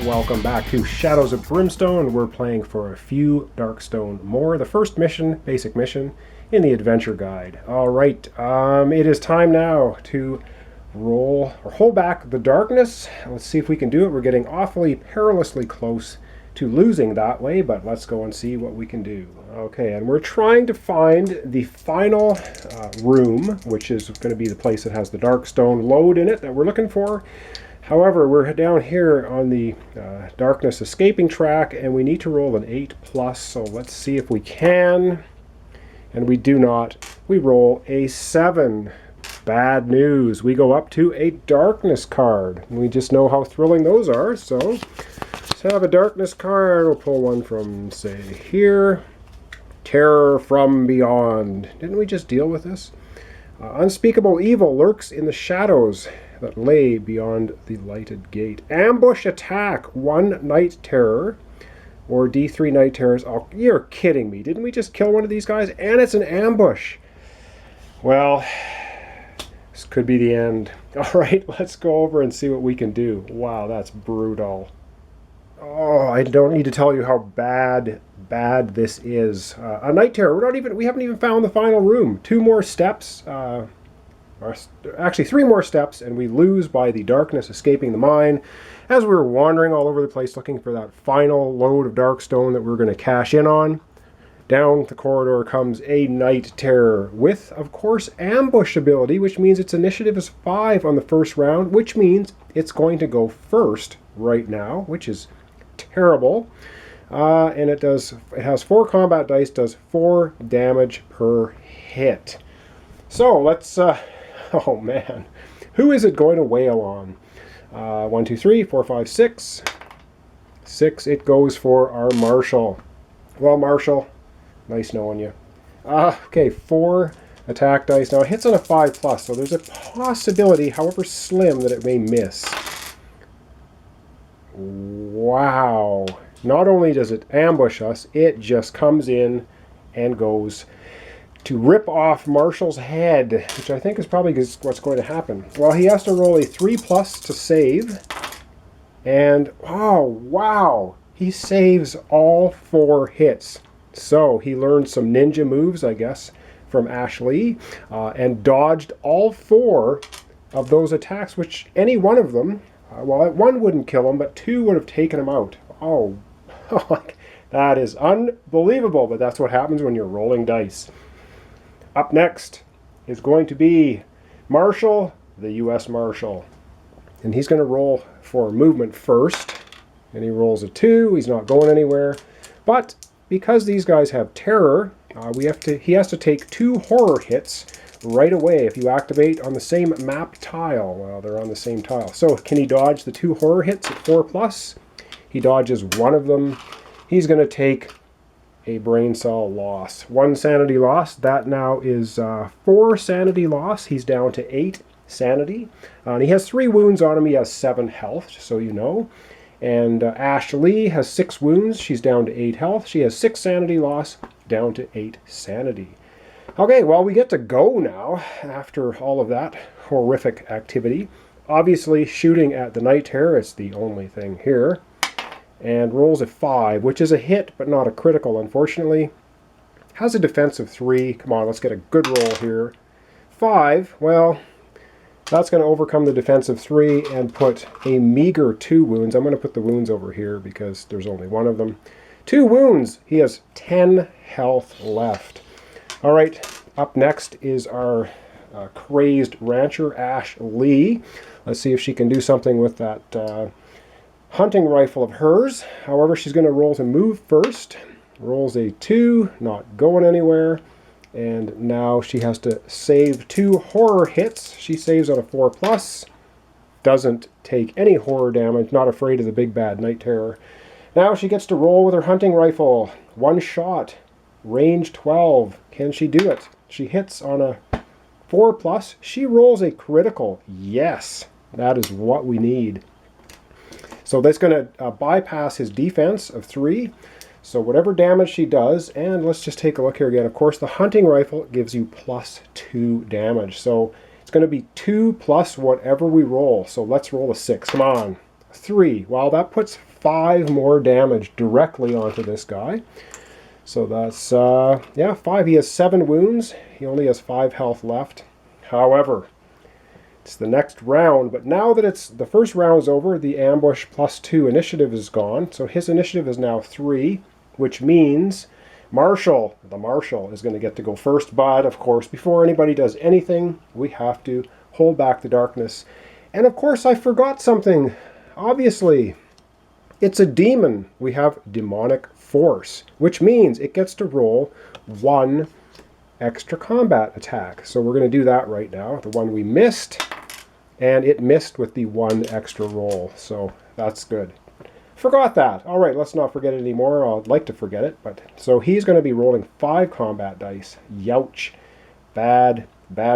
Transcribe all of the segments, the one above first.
welcome back to Shadows of Brimstone. We're playing for a few Darkstone more. The first mission, basic mission, in the adventure guide. Alright, it is time now to roll, or hold back the darkness. Let's see if we can do it. We're getting awfully perilously close to losing that way, but let's go and see what we can do. Okay, and we're trying to find the final room, which is going to be the place that has the Darkstone load in it that we're looking for. However, we're down here on the darkness escaping track, and we need to roll an 8+, so let's see if we can. And we do not. We roll a 7. Bad news. We go up to a darkness card. We just know how thrilling those are, so let's have a darkness card. We'll pull one from, say, here. Terror from Beyond. Didn't we just deal with this? Unspeakable evil lurks in the shadows that lay beyond the lighted gate. Ambush attack, 1 night terror, or D3 night terrors. Oh, you're kidding me. Didn't we just kill one of these guys? And it's an ambush. Well, this could be the end. All right, let's go over and see what we can do. Wow, that's brutal. Oh, I don't need to tell you how bad this is. A night terror. We haven't even found the final room. 2 more steps. Actually 3 more steps, and we lose by the darkness escaping the mine as we were wandering all over the place looking for that final load of Darkstone that we're going to cash in on. Down the corridor comes a night terror with, of course, ambush ability, which means its initiative is 5 on the first round, which means it's going to go first right now, which is terrible. And it has 4 combat dice, does 4 damage per hit. So let's oh man, who is it going to wail on? 1, 2, 3, 4, 5, 6. 6, it goes for our Marshal. Well, Marshal, nice knowing you. Okay, 4 attack dice. Now it hits on a 5+, so there's a possibility, however slim, that it may miss. Wow. Not only does it ambush us, it just comes in and goes to rip off Marshal's head, which I think is probably what's going to happen. Well, he has to roll a 3+ to save. And, oh, wow, he saves all 4 hits. So he learned some ninja moves, I guess, from Ashley, and dodged all 4 of those attacks, which any one of them, well, 1 wouldn't kill him, but 2 would have taken him out. Oh, that is unbelievable, but that's what happens when you're rolling dice. Up next is going to be Marshal, the U.S. Marshal. And he's going to roll for movement first. And he rolls a 2. He's not going anywhere. But because these guys have terror, he has to take 2 horror hits right away if you activate on the same map tile. Well, they're on the same tile. So can he dodge the 2 horror hits at 4+? He dodges 1 of them. He's going to take a brain cell loss. 1 sanity loss. That now is 4 sanity loss. He's down to 8 sanity. And he has 3 wounds on him. He has 7 health, just so you know. And Ashley has 6 wounds. She's down to 8 health. She has 6 sanity loss, down to 8 sanity. Okay, well, we get to go now after all of that horrific activity. Obviously, shooting at the night terror is the only thing here. And rolls a 5, which is a hit, but not a critical, unfortunately. Has a defense of 3. Come on, let's get a good roll here. 5, well, that's going to overcome the defense of 3 and put a meager 2 wounds. I'm going to put the wounds over here because there's only 1 of them. 2 wounds. He has 10 health left. All right, up next is our crazed rancher, Ash Lee. Let's see if she can do something with that hunting rifle of hers. However, she's going to roll to move first. Rolls a 2, not going anywhere. And now she has to save 2 horror hits. She saves on a 4+. Doesn't take any horror damage. Not afraid of the big bad night terror. Now she gets to roll with her hunting rifle. 1 shot. Range 12. Can she do it? She hits on a 4+. She rolls a critical. Yes. That is what we need. So that's going to bypass his defense of 3. So whatever damage she does, and let's just take a look here again. Of course, the hunting rifle gives you +2 damage. So it's going to be 2 plus whatever we roll. So let's roll a 6. Come on. 3. Well, that puts 5 more damage directly onto this guy. So that's, yeah, 5. He has 7 wounds. He only has 5 health left. However, it's the next round, but now that it's the first round is over, the ambush +2 initiative is gone. So his initiative is now 3, which means the Marshal is going to get to go first. But of course, before anybody does anything, we have to hold back the darkness. And of course, I forgot something. Obviously, it's a demon. We have demonic force, which means it gets to roll 1 extra combat attack. So we're going to do that right now. The one we missed, and it missed with the 1 extra roll. So that's good. Forgot that. All right, let's not forget it anymore. I'd like to forget it, but so he's going to be rolling 5 combat dice. Youch. Bad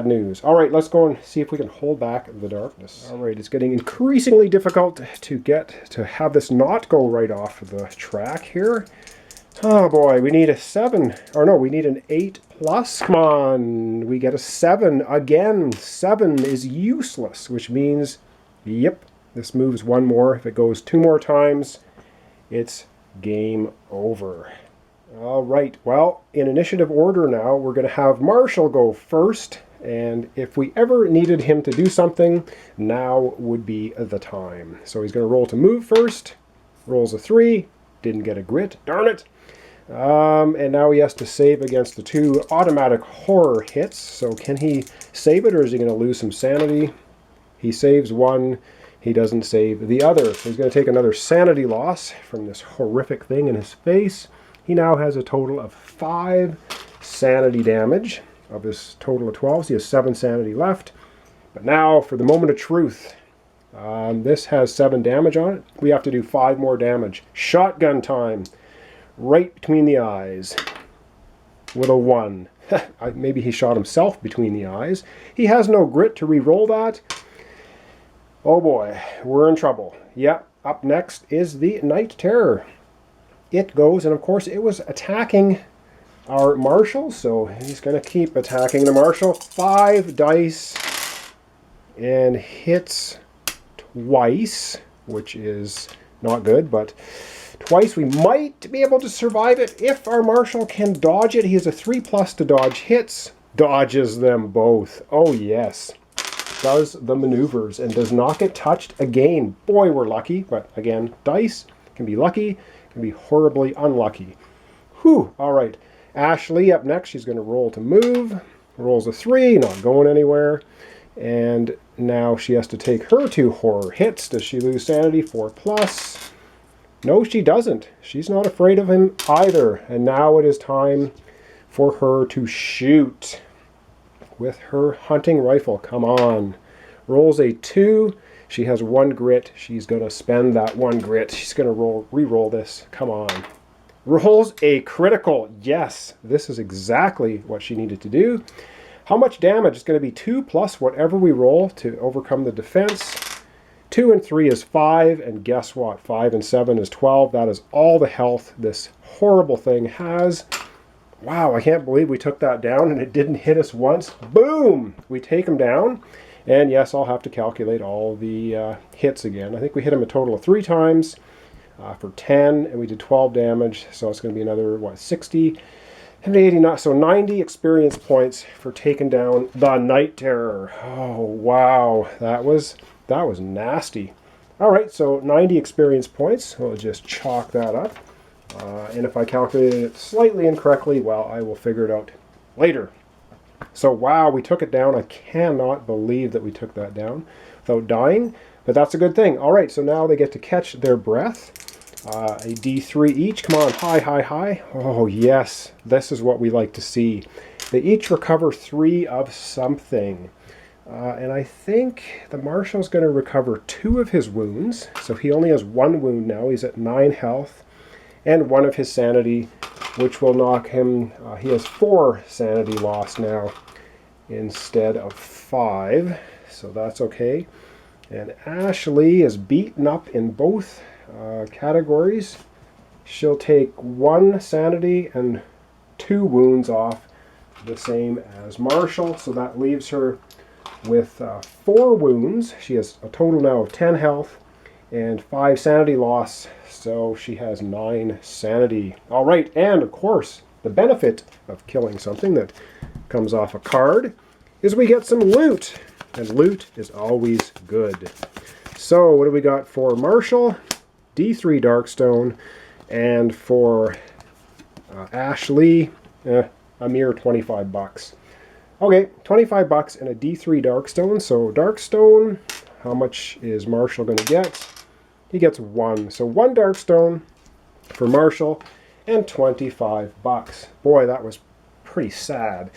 news. All right, let's go and see if we can hold back the darkness. All right, it's getting increasingly difficult to have this not go right off the track here. Oh boy, we need a 7, or no, we need an 8+. Come on, we get a 7 again. 7 is useless, which means, yep, this moves 1 more. If it goes 2 more times, it's game over. All right, well, in initiative order now, we're going to have Marshall go first. And if we ever needed him to do something, now would be the time. So he's going to roll to move first. Rolls a 3. Didn't get a grit. Darn it. And now he has to save against the 2 automatic horror hits. So can he save it, or is he going to lose some sanity? He saves 1. He doesn't save the other. So he's going to take another sanity loss from this horrific thing in his face. He now has a total of 5 sanity damage of his total of 12. So he has 7 sanity left. But now for the moment of truth. This has 7 damage on it. We have to do 5 more damage. Shotgun time. Right between the eyes. With a 1. Maybe he shot himself between the eyes. He has no grit to re-roll that. Oh boy, we're in trouble. Yep, up next is the Night Terror. It goes, and of course it was attacking our Marshal, so he's going to keep attacking the Marshal. 5 dice and hits twice, which is not good, but twice we might be able to survive it if our Marshal can dodge it. He has a 3+ to dodge hits. Dodges them both. Oh yes. Does the maneuvers and does not get touched again. Boy, we're lucky, but again, dice can be lucky, can be horribly unlucky. Whew, all right. Ashley up next. She's going to roll to move. Rolls a 3, not going anywhere. And now she has to take her 2 horror hits. Does she lose sanity? 4+. No, she doesn't. She's not afraid of him either. And now it is time for her to shoot with her hunting rifle. Come on. Rolls a 2. She has 1 grit. She's going to spend that 1 grit. She's going to re-roll this. Come on. Rolls a critical. Yes, this is exactly what she needed to do. How much damage? It's going to be 2 plus whatever we roll to overcome the defense. 2 and 3 is 5, and guess what? 5 and 7 is 12. That is all the health this horrible thing has. Wow, I can't believe we took that down and it didn't hit us once. Boom! We take him down. And yes, I'll have to calculate all the hits again. I think we hit him a total of 3 times for 10, and we did 12 damage. So it's going to be another, 60 and 89. So 90 experience points for taking down the Night Terror. Oh, wow. That was nasty. All right, so 90 experience points. We'll just chalk that up. And if I calculated it slightly incorrectly, well, I will figure it out later. So wow, we took it down. I cannot believe that we took that down without dying, but that's a good thing. All right, so now they get to catch their breath. A D3 each. Come on, high, high, high. Oh yes, this is what we like to see. They each recover 3 of something. And I think the Marshal's going to recover 2 of his wounds. So he only has 1 wound now. He's at 9 health. And 1 of his sanity, which will knock him, he has 4 sanity lost now instead of 5, so that's okay. And Ashley is beaten up in both categories. She'll take 1 sanity and 2 wounds off, the same as Marshall, so that leaves her with 4 wounds. She has a total now of 10 health and 5 sanity loss, so she has 9 sanity. All right, and of course, the benefit of killing something that comes off a card is we get some loot, and loot is always good. So what do we got for Marshall? D3 Darkstone, and for Ashley, a mere 25 bucks. Okay, 25 bucks and a D3 Darkstone. So Darkstone, how much is Marshall going to get? He gets 1. So 1 Darkstone for Marshall and 25 bucks. Boy, that was pretty sad.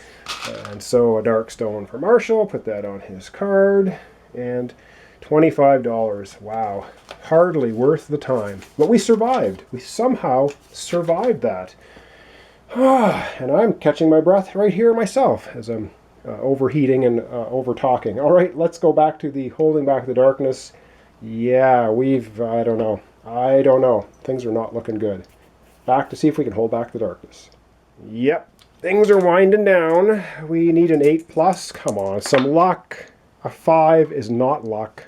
And so a Darkstone for Marshall, put that on his card, and $25. Wow, hardly worth the time. But we survived. We somehow survived that. And I'm catching my breath right here myself as I'm overheating and over-talking. All right, let's go back to the holding back the darkness. Yeah, I don't know. Things are not looking good. Back to see if we can hold back the darkness. Yep, things are winding down. We need an 8+. Come on, some luck. A 5 is not luck.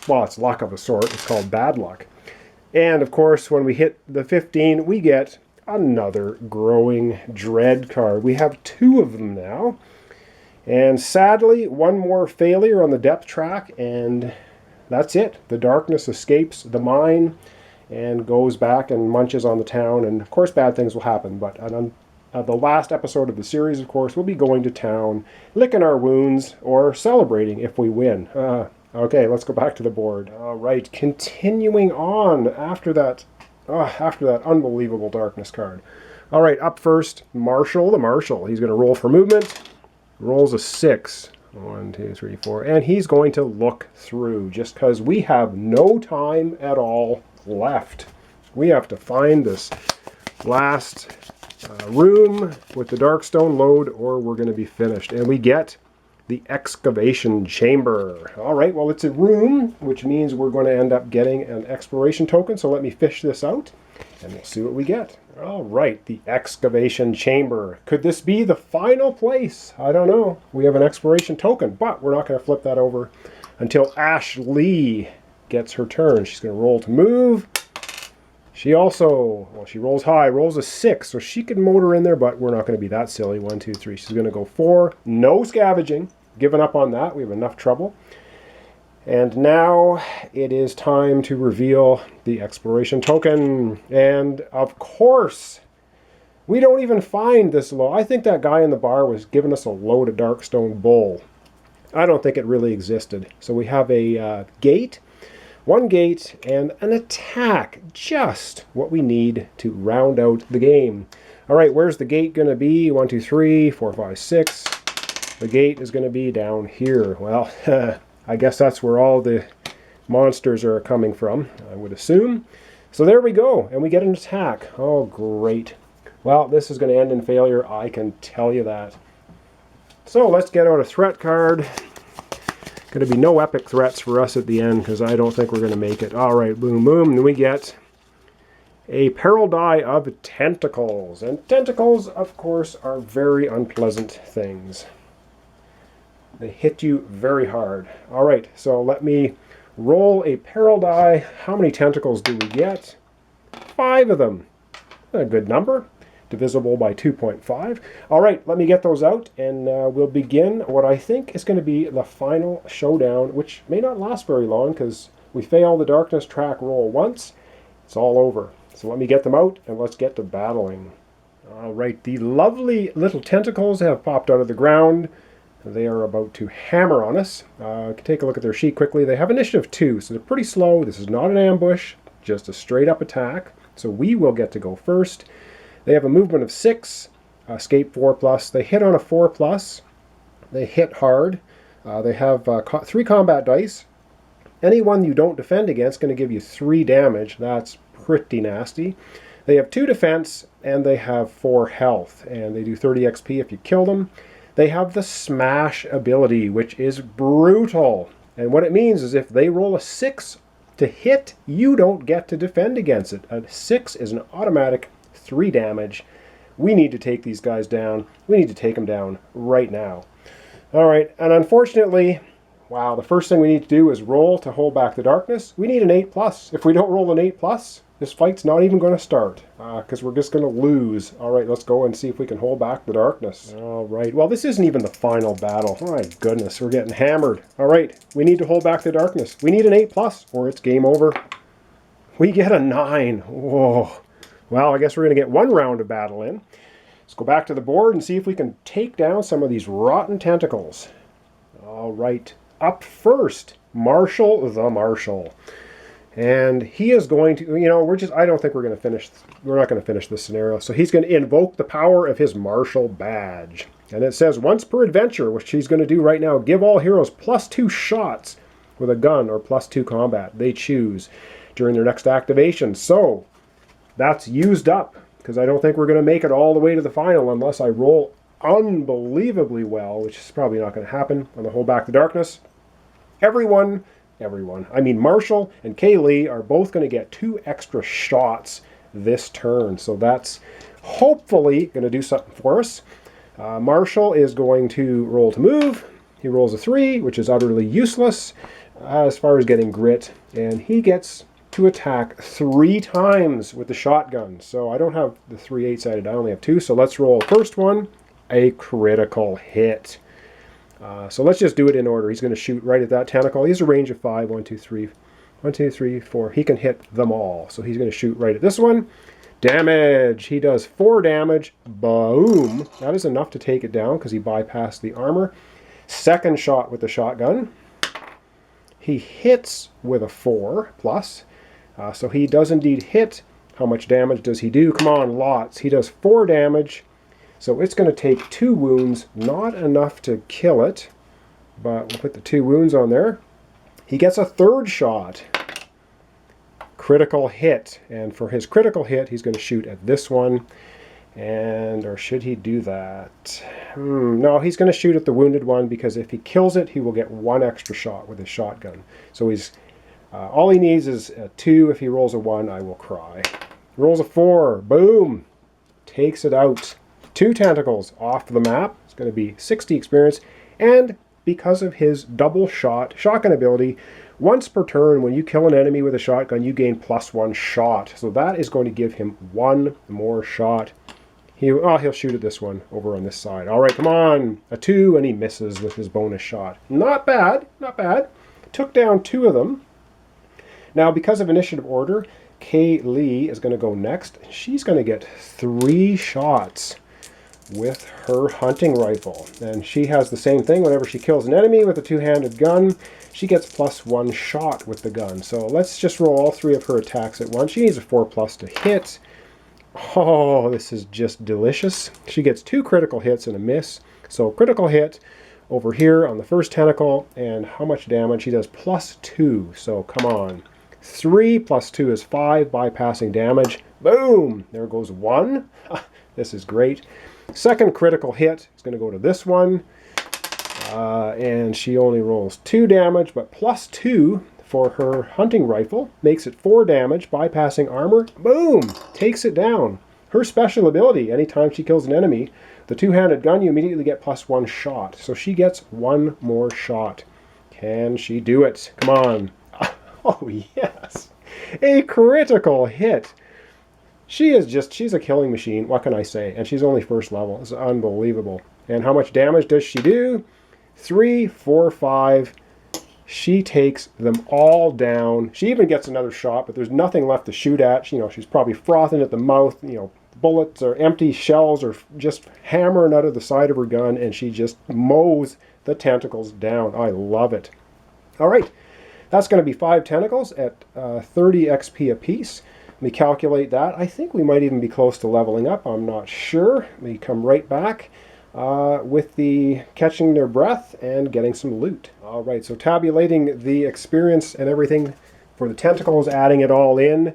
Well, it's luck of a sort. It's called bad luck. And of course, when we hit the 15, we get another Growing Dread card. We have 2 of them now. And sadly, 1 more failure on the depth track, and that's it. The darkness escapes the mine and goes back and munches on the town. And of course, bad things will happen. But on the last episode of the series, of course, we'll be going to town, licking our wounds, or celebrating if we win. Okay, let's go back to the board. All right, continuing on after that unbelievable darkness card. All right, up first, Marshall the Marshal. He's going to roll for movement. Rolls a 6. 1, 2, 3, 4. And he's going to look through just because we have no time at all left. We have to find this last room with the Darkstone load, or we're going to be finished. And we get the excavation chamber. All right, well, it's a room, which means we're going to end up getting an exploration token. So let me fish this out, and we'll see what we get. All right, the excavation chamber. Could this be the final place? I don't know. We have an exploration token, but we're not going to flip that over until Ashley gets her turn. She's going to roll to move. She also, well, she rolls high, rolls a 6, so she can motor in there, but we're not going to be that silly. 1, 2, 3. She's going to go 4. No scavenging. Given up on that. We have enough trouble. And now it is time to reveal the exploration token. And of course, we don't even find this load. I think that guy in the bar was giving us a load of Darkstone Bull. I don't think it really existed. So we have a gate. 1 gate and an attack, just what we need to round out the game. All right, where's the gate going to be? 1, 2, 3, 4, 5, 6. The gate is going to be down here. Well, I guess that's where all the monsters are coming from, I would assume. So there we go, and we get an attack. Oh, great. Well, this is going to end in failure, I can tell you that. So let's get out a threat card. Going to be no epic threats for us at the end, because I don't think we're going to make it. All right, boom, boom. And we get a peril die of tentacles. And tentacles, of course, are very unpleasant things. They hit you very hard. All right, so let me roll a peril die. How many tentacles do we get? 5 of them. A good number. Divisible by 2.5. All right, let me get those out, and we'll begin what I think is going to be the final showdown, which may not last very long because we fail the darkness track roll once. It's all over. So let me get them out, and let's get to battling. All right, the lovely little tentacles have popped out of the ground. They are about to hammer on us. Take a look at their sheet quickly. They have initiative 2, so they're pretty slow. This is not an ambush, just a straight-up attack. So we will get to go first. They have a movement of 6, escape 4+. They hit on a 4+. They hit hard. They have 3 combat dice. Any one you don't defend against is going to give you 3 damage. That's pretty nasty. They have 2 defense, and they have 4 health. And they do 30 XP if you kill them. They have the smash ability, which is brutal. And what it means is if they roll a 6 to hit, you don't get to defend against it. A 6 is an automatic 3 damage. We need to take these guys down. We need to take them down right now. All right, and unfortunately, Wow, the first thing we need to do is roll to hold back the darkness. We need an 8+. If we don't roll an 8+, this fight's not even going to start, because we're just going to lose. All right, let's go and see if we can hold back the darkness. All right, well, this isn't even the final battle. My goodness, we're getting hammered. All right, we need to hold back the darkness. We need an 8+, or it's game over. We get a 9. Whoa. Well, I guess we're going to get one round of battle in. Let's go back to the board and see if we can take down some of these rotten tentacles. All right, up first, Marshall the Marshal. And he is going to, I don't think we're going to finish, we're not going to finish this scenario. So he's going to invoke the power of his Marshal badge. And it says, once per adventure, which he's going to do right now, give all heroes +2 shots with a gun or +2 combat they choose during their next activation. So that's used up, because I don't think we're going to make it all the way to the final unless I roll unbelievably well, which is probably not going to happen on the Hold Back the Darkness. Everyone, I mean Marshall and Kaylee are both going to get 2 extra shots this turn. So that's hopefully going to do something for us. Marshall is going to roll to move. He rolls a 3, which is utterly useless as far as getting grit. And he gets to attack 3 times with the shotgun. So I don't have the 3 8-sided, I only have 2. So let's roll first one, a critical hit. So let's just do it in order. He's going to shoot right at that tentacle. He has a range of 5. 1, 2, 3. 1, 2, 3, 4. He can hit them all. So he's going to shoot right at this one. Damage. He does 4 damage. Boom. That is enough to take it down because he bypassed the armor. Second shot with the shotgun. He hits with a 4+. So he does indeed hit. How much damage does he do? Come on, lots. He does 4 damage. So it's going to take 2 wounds, not enough to kill it, but we'll put the 2 wounds on there. He gets a 3rd shot. Critical hit. And for his critical hit, he's going to shoot at this one. Or should he do that? No, he's going to shoot at the wounded one, because if he kills it, he will get 1 extra shot with his shotgun. So he's all he needs is a 2. If he rolls a 1, I will cry. He rolls a 4. Boom. Takes it out. 2 tentacles off the map. It's going to be 60 experience. And because of his double shotgun ability, once per turn, when you kill an enemy with a shotgun, you gain +1 shot. So that is going to give him 1 more shot. He'll shoot at this one over on this side. All right, come on. A 2, and he misses with his bonus shot. Not bad, not bad. Took down 2 of them. Now, because of initiative order, Kaylee is going to go next. She's going to get 3 shots with her hunting rifle. And she has the same thing. Whenever she kills an enemy with a 2-handed gun, she gets +1 shot with the gun. So let's just roll all 3 of her attacks at once. She needs a 4+ to hit. Oh, this is just delicious. She gets 2 critical hits and a miss. So critical hit over here on the first tentacle. And how much damage? She does +2. So come on. 3 + 2 is 5, bypassing damage. Boom! There goes 1. This is great. Second critical hit is going to go to this one. And she only rolls 2 damage, but +2 for her hunting rifle makes it 4 damage, bypassing armor. Boom! Takes it down. Her special ability, anytime she kills an enemy, the 2-handed gun, you immediately get +1 shot. So she gets 1 more shot. Can she do it? Come on. Oh, yes. A critical hit. She's a killing machine. What can I say? And she's only 1st level. It's unbelievable. And how much damage does she do? 3, 4, 5. She takes them all down. She even gets another shot, but there's nothing left to shoot at. She's probably frothing at the mouth. Bullets or empty shells are just hammering out of the side of her gun, and she just mows the tentacles down. I love it. All right. That's going to be 5 tentacles at 30 XP apiece. Let me calculate that. I think we might even be close to leveling up. I'm not sure. We come right back with the catching their breath and getting some loot. All right, so tabulating the experience and everything for the tentacles, adding it all in.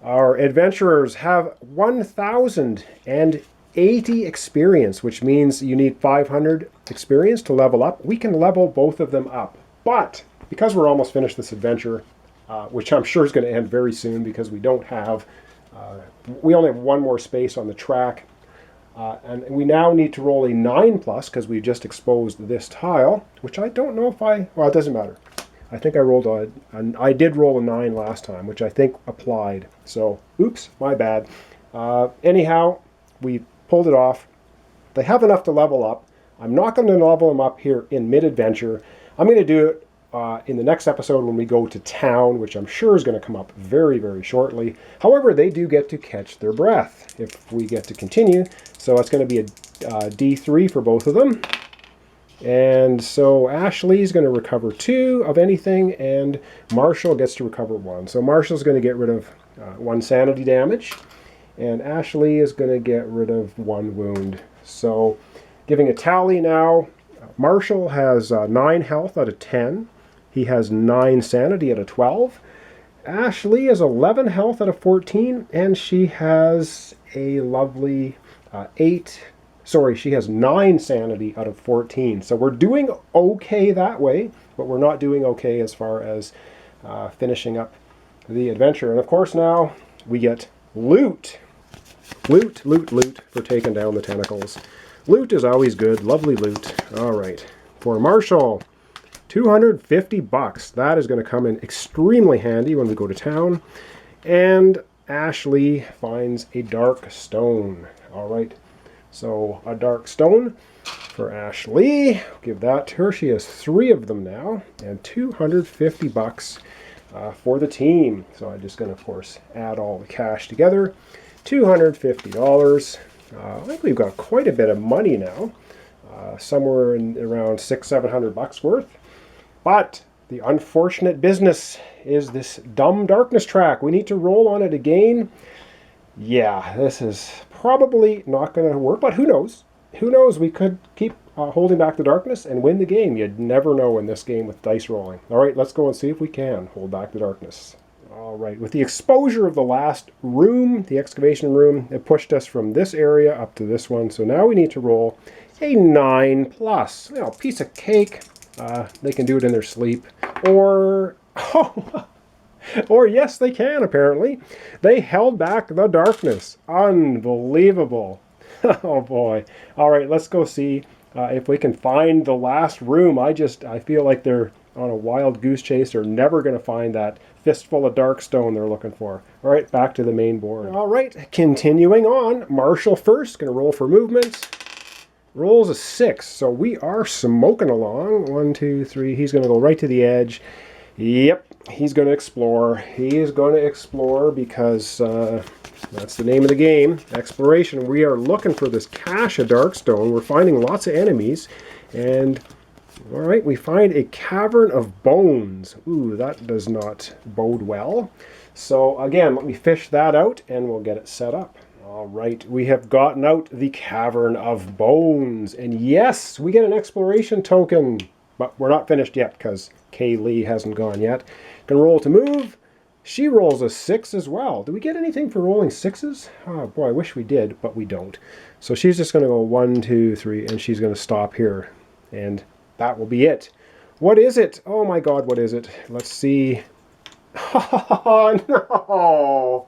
Our adventurers have 1,080 experience, which means you need 500 experience to level up. We can level both of them up, but because we're almost finished this adventure, which I'm sure is going to end very soon because we only have 1 more space on the track. And we now need to roll a 9 plus because we just exposed this tile, which I don't know if well, it doesn't matter. I think I did roll a 9 last time, which I think applied. So, oops, my bad. Anyhow, we pulled it off. They have enough to level up. I'm not going to level them up here in mid-adventure. I'm going to do it in the next episode when we go to town, which I'm sure is going to come up very, very shortly. However, they do get to catch their breath if we get to continue. So it's going to be a D3 for both of them. And so Ashley's going to recover 2 of anything, and Marshall gets to recover 1. So Marshall's going to get rid of 1 sanity damage, and Ashley is going to get rid of 1 wound. So giving a tally now, Marshall has 9 health out of 10. He has 9 sanity out of 12. Ashley has 11 health out of 14, and she has a lovely 8. Sorry, she has 9 sanity out of 14. So we're doing okay that way, but we're not doing okay as far as finishing up the adventure. And of course now we get loot. Loot, loot, loot for taking down the tentacles. Loot is always good. Lovely loot. All right. For Marshall, 250 bucks. That is going to come in extremely handy when we go to town. And Ashley finds a dark stone. All right. So a dark stone for Ashley. Give that to her. She has 3 of them now, and 250 bucks for the team. So I'm just going to, of course, add all the cash together. $250. I think we've got quite a bit of money now, somewhere in around $600-700 bucks worth. But the unfortunate business is this dumb darkness track. We need to roll on it again. Yeah, this is probably not going to work, but who knows? Who knows? We could keep holding back the darkness and win the game. You'd never know in this game with dice rolling. All right, let's go and see if we can hold back the darkness. All right, with the exposure of the last room, the excavation room, it pushed us from this area up to this one. So now we need to roll a 9 plus. You know, piece of cake. They can do it in their sleep. Or... Or yes, they can, apparently. They held back the darkness. Unbelievable. Oh, boy. All right, let's go see if we can find the last room. I feel like they're on a wild goose chase. They're never going to find that fistful of dark stone they're looking for. All right, back to the main board. All right, continuing on. Marshall first, going to roll for movement. Rolls a 6, so we are smoking along. 1, 2, 3. He's going to go right to the edge. Yep. He's going to explore. He is going to explore because that's the name of the game. Exploration. We are looking for this cache of darkstone. We're finding lots of enemies. And, all right, we find a cavern of bones. Ooh, that does not bode well. So, again, let me fish that out and we'll get it set up. All right, we have gotten out the cavern of bones. And yes, we get an exploration token. But we're not finished yet because Kay Lee hasn't gone yet. Can roll to move. She rolls a 6 as well. Do we get anything for rolling 6s? Oh boy, I wish we did, but we don't. So she's just going to go 1, 2, 3, and she's going to stop here. And that will be it. What is it? Oh my God, what is it? Let's see. Oh no!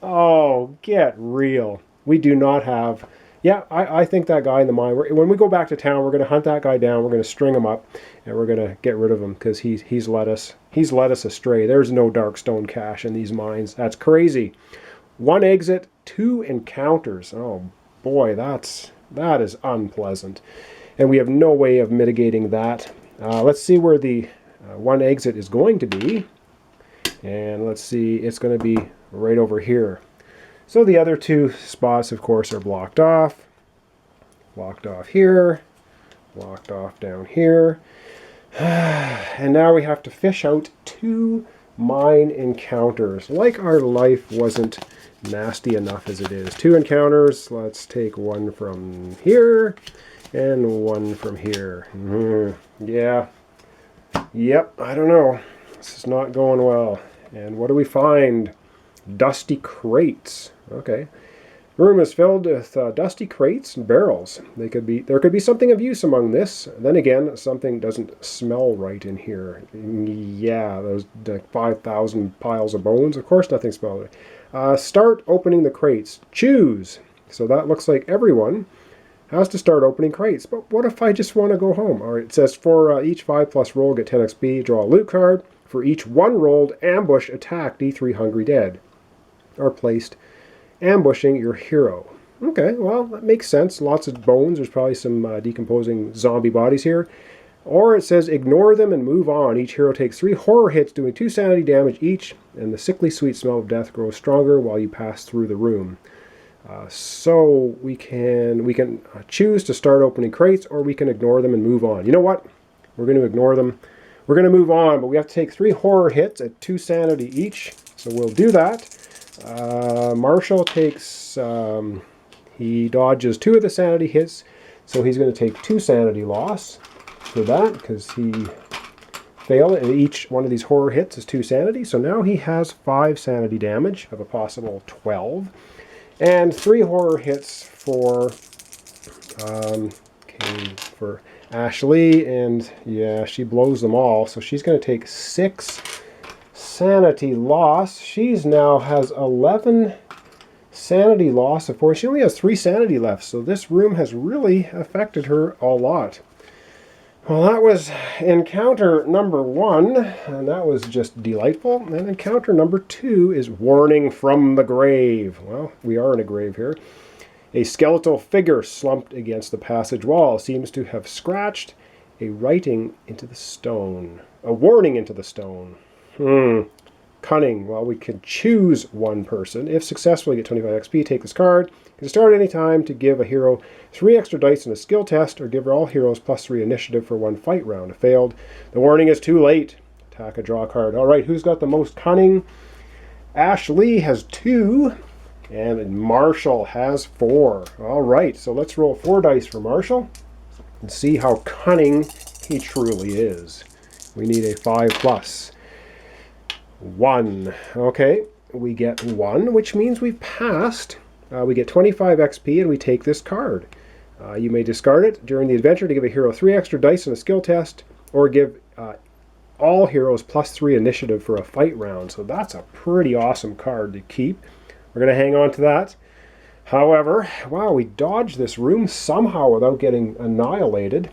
Oh, get real. We do not have... Yeah, I think that guy in the mine, when we go back to town, we're going to hunt that guy down, we're going to string him up, and we're going to get rid of him because he's led us astray. There's no dark stone cache in these mines. That's crazy. 1 exit, 2 encounters. Oh boy, that is unpleasant. And we have no way of mitigating that. Let's see where the 1 exit is going to be. And let's see, it's going to be right over here. So the other 2 spots, of course, are blocked off. Blocked off here. Blocked off down here. And now we have to fish out 2 mine encounters. Like our life wasn't nasty enough as it is. 2 encounters. Let's take 1 from here and 1 from here. Yeah. Yep, I don't know. This is not going well. And what do we find? Dusty crates. Okay. Room is filled with dusty crates and barrels. There could be something of use among this. Then again, something doesn't smell right in here. Yeah, those 5,000 piles of bones. Of course, nothing smells right. Start opening the crates. Choose. So that looks like everyone has to start opening crates. But what if I just want to go home? All right, it says for each 5+ roll, get 10 XP, draw a loot card. For each 1 rolled ambush attack, D3 Hungry Dead are placed ambushing your hero. Okay, well, that makes sense. Lots of bones. There's probably some decomposing zombie bodies here. Or it says ignore them and move on. Each hero takes 3 horror hits, doing 2 sanity damage each, and the sickly sweet smell of death grows stronger while you pass through the room. So we can choose to start opening crates, or we can ignore them and move on. You know what? We're going to ignore them. We're going to move on, but we have to take 3 horror hits at 2 sanity each. So we'll do that. Marshall takes, he dodges 2 of the sanity hits, so he's going to take 2 sanity loss for that, because he failed, and each one of these horror hits is 2 sanity. So now he has 5 sanity damage of a possible 12. And 3 horror hits for Ashley, and yeah, she blows them all. So she's going to take 6 sanity loss. She's now has 11 sanity loss of 4. She only has 3 sanity left, so this room has really affected her a lot. Well, that was encounter number 1, and that was just delightful. And encounter number 2 is warning from the grave. Well, we are in a grave here. A skeletal figure slumped against the passage wall seems to have scratched a writing into the stone. A warning into the stone. Cunning. Well, we can choose one person. If successful, you get 25 XP. Take this card. You can start any time to give a hero 3 extra dice in a skill test, or give all heroes +3 initiative for 1 fight round. If failed, the warning is too late. Attack a draw card. All right, who's got the most cunning? Ashley has 2, and Marshall has 4. All right, so let's roll 4 dice for Marshall and see how cunning he truly is. We need a 5+. 1. Okay, we get 1, which means we've passed. We get 25 XP, and we take this card. You may discard it during the adventure to give a hero 3 extra dice in a skill test, or give all heroes +3 initiative for a fight round. So that's a pretty awesome card to keep. We're going to hang on to that. However, wow, we dodged this room somehow without getting annihilated.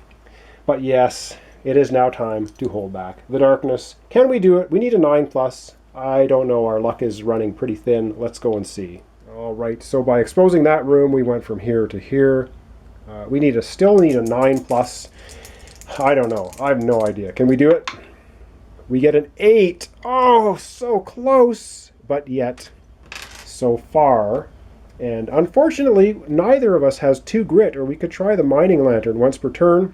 But yes, it is now time to hold back the darkness. Can we do it? We need a 9+. I don't know. Our luck is running pretty thin. Let's go and see. All right, so by exposing that room, we went from here to here. We still need a 9+. I don't know. I have no idea. Can we do it? We get an 8. Oh, so close, but yet so far. And unfortunately, neither of us has 2 grit, or we could try the mining lantern once per turn.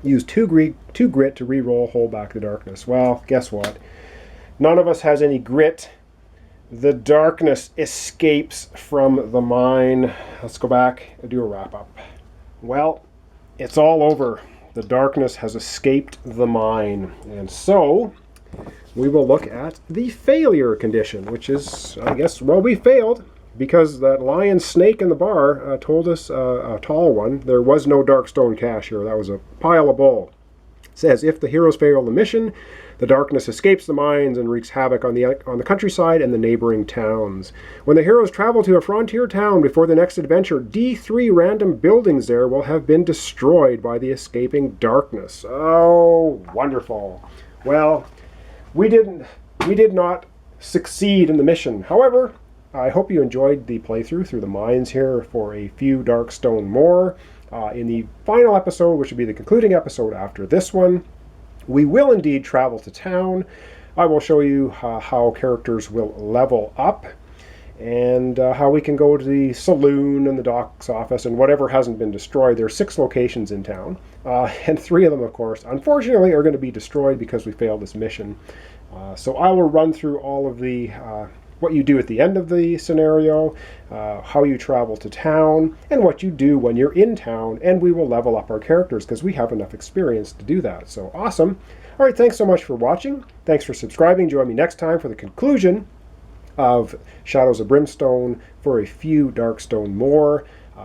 Use 2 grit to re-roll, hold back the darkness. Well, guess what? None of us has any grit. The darkness escapes from the mine. Let's go back and do a wrap-up. Well, it's all over. The darkness has escaped the mine. And so, we will look at the failure condition, which is, I guess, well, we failed because that lion snake in the bar told us, a tall one, there was no dark stone cache here. That was a pile of bull. It says, if the heroes fail the mission, the darkness escapes the mines and wreaks havoc on the countryside and the neighboring towns. When the heroes travel to a frontier town before the next adventure, D3 random buildings there will have been destroyed by the escaping darkness. Oh, wonderful. Well, we did not succeed in the mission. However, I hope you enjoyed the playthrough through the mines here for a few dark stone more. In the final episode, which will be the concluding episode after this one, we will indeed travel to town. I will show you how characters will level up, and how we can go to the saloon and the docks office and whatever hasn't been destroyed. There are 6 locations in town, and 3 of them, of course, unfortunately are going to be destroyed because we failed this mission. So I will run through all of the what you do at the end of the scenario, how you travel to town, and what you do when you're in town, and we will level up our characters because we have enough experience to do that. So awesome. All right, thanks so much for watching. Thanks for subscribing. Join me next time for the conclusion of Shadows of Brimstone for a few Darkstone more,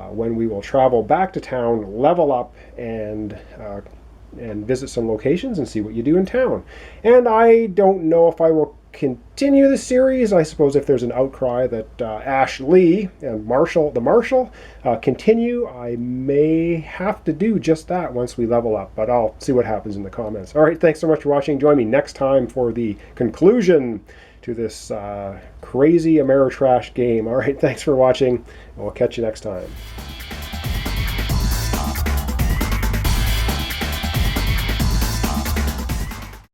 when we will travel back to town, level up, and visit some locations and see what you do in town. And I don't know if I will continue the series. I suppose if there's an outcry that Ash Lee and the Marshal continue, I may have to do just that once we level up, but I'll see what happens in the comments. All right, thanks so much for watching. Join me next time for the conclusion to this crazy Ameritrash game. All right, thanks for watching, and we'll catch you next time.